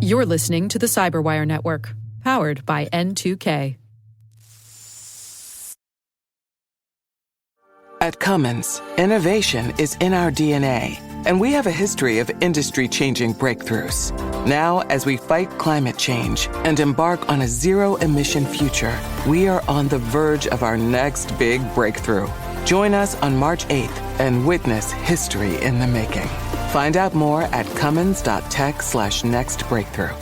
You're listening to the Cyberwire Network, powered by N2K. At Cummins, innovation is in our DNA, and we have a history of industry-changing breakthroughs. Now, as we fight climate change and embark on a zero-emission future, we are on the verge of our next big breakthrough. Join us on March 8th and witness history in the making. Find out more at cummins.tech/nextbreakthrough.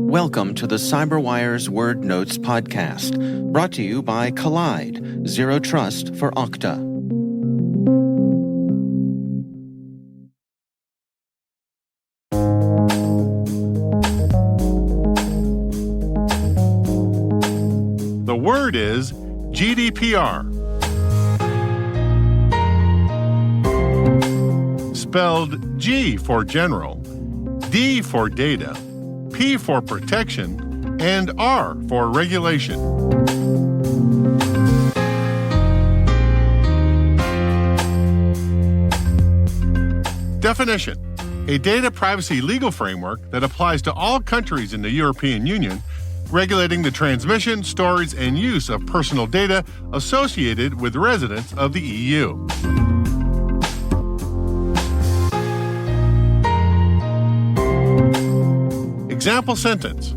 Welcome to the CyberWire's Word Notes podcast, brought to you by Collide, Zero Trust for Okta. The word is GDPR. Spelled G for general, D for data, P for protection, and R for regulation. Definition: a data privacy legal framework that applies to all countries in the European Union, regulating the transmission, storage, and use of personal data associated with residents of the EU. Example sentence: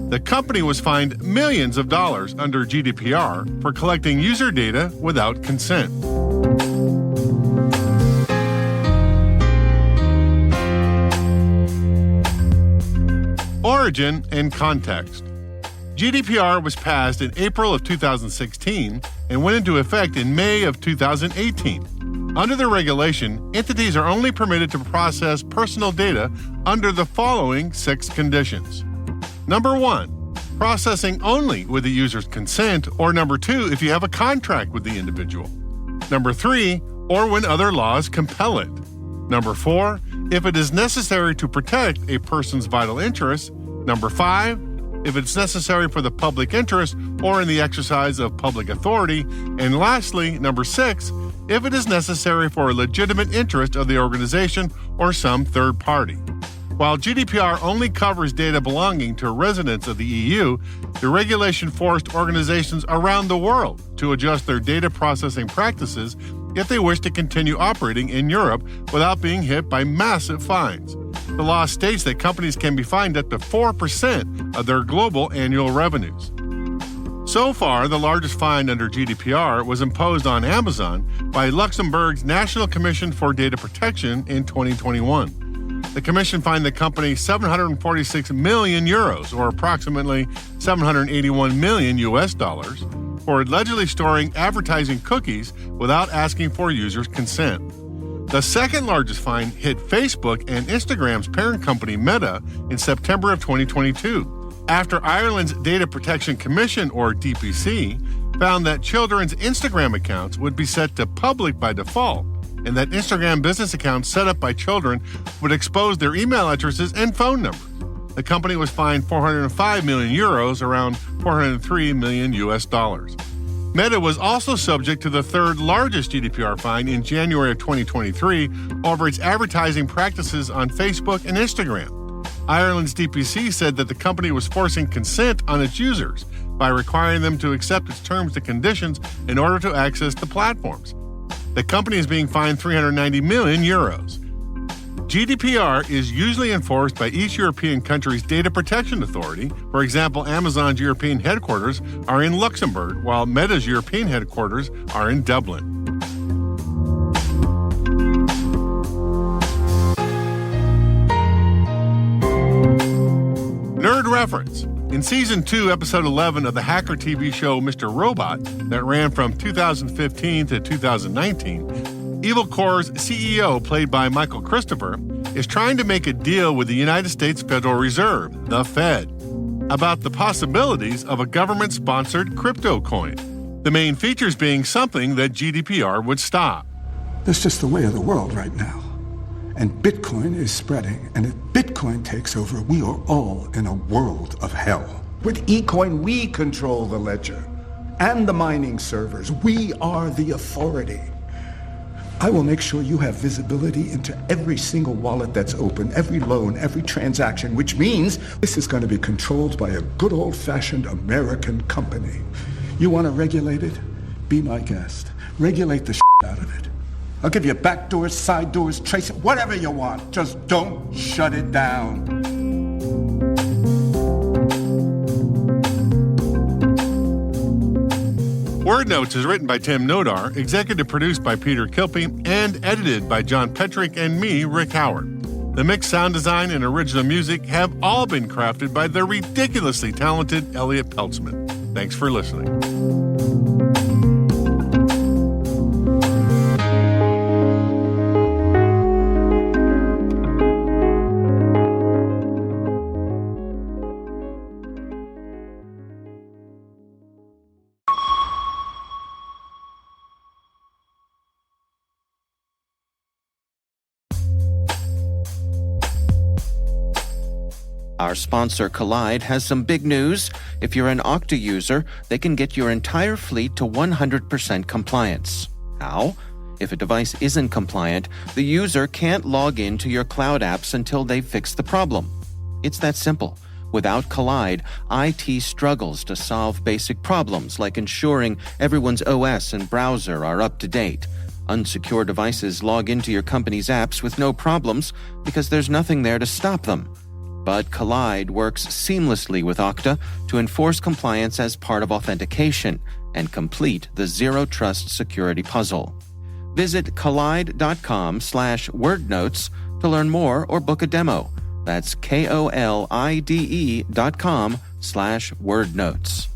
the company was fined millions of dollars under GDPR for collecting user data without consent. Origin and context. GDPR was passed in April of 2016 and went into effect in May of 2018. Under the regulation, entities are only permitted to process personal data under the following 6 conditions. Number 1, processing only with the user's consent, or number 2, if you have a contract with the individual. Number 3, or when other laws compel it. Number 4, if it is necessary to protect a person's vital interests. Number 5, if it's necessary for the public interest or in the exercise of public authority. And lastly, number 6, if it is necessary for a legitimate interest of the organization or some third party. While GDPR only covers data belonging to residents of the EU, the regulation forced organizations around the world to adjust their data processing practices if they wish to continue operating in Europe without being hit by massive fines. The law states that companies can be fined up to 4% of their global annual revenues. So far, the largest fine under GDPR was imposed on Amazon by Luxembourg's National Commission for Data Protection in 2021. The commission fined the company 746 million euros, or approximately $781 million US, for allegedly storing advertising cookies without asking for users' consent. The second largest fine hit Facebook and Instagram's parent company Meta in September of 2022, after Ireland's Data Protection Commission, or DPC, found that children's Instagram accounts would be set to public by default, and that Instagram business accounts set up by children would expose their email addresses and phone numbers. The company was fined 405 million euros, around $403 million US. Meta was also subject to the third largest GDPR fine in January of 2023 over its advertising practices on Facebook and Instagram. Ireland's DPC said that the company was forcing consent on its users by requiring them to accept its terms and conditions in order to access the platforms. The company is being fined 390 million euros. GDPR is usually enforced by each European country's data protection authority. For example, Amazon's European headquarters are in Luxembourg, while Meta's European headquarters are in Dublin. Nerd reference. In Season 2, Episode 11 of the hacker TV show Mr. Robot, that ran from 2015 to 2019, Evil Corp's CEO, played by Michael Christopher, is trying to make a deal with the United States Federal Reserve, the Fed, about the possibilities of a government-sponsored crypto coin. The main features being something that GDPR would stop. That's just the way of the world right now. And Bitcoin is spreading, and if Bitcoin takes over, we are all in a world of hell. With eCoin, we control the ledger and the mining servers. We are the authority. I will make sure you have visibility into every single wallet that's open, every loan, every transaction, which means this is going to be controlled by a good old-fashioned American company. You want to regulate it? Be my guest. Regulate the out of it. I'll give you back doors, side doors, trace it, whatever you want. Just don't shut it down. Word Notes is written by Tim Nodar, executive produced by Peter Kilpie, and edited by John Petrick and me, Rick Howard. The mix, sound design, and original music have all been crafted by the ridiculously talented Elliot Peltzman. Thanks for listening. Our sponsor, Collide, has some big news. If you're an Okta user, they can get your entire fleet to 100% compliance. How? If a device isn't compliant, the user can't log into your cloud apps until they've fixed the problem. It's that simple. Without Collide, IT struggles to solve basic problems like ensuring everyone's OS and browser are up to date. Unsecure devices log into your company's apps with no problems because there's nothing there to stop them. But Collide works seamlessly with Okta to enforce compliance as part of authentication and complete the Zero Trust security puzzle. Visit collide.com/wordnotes to learn more or book a demo. That's KOLIDE.com/wordnotes.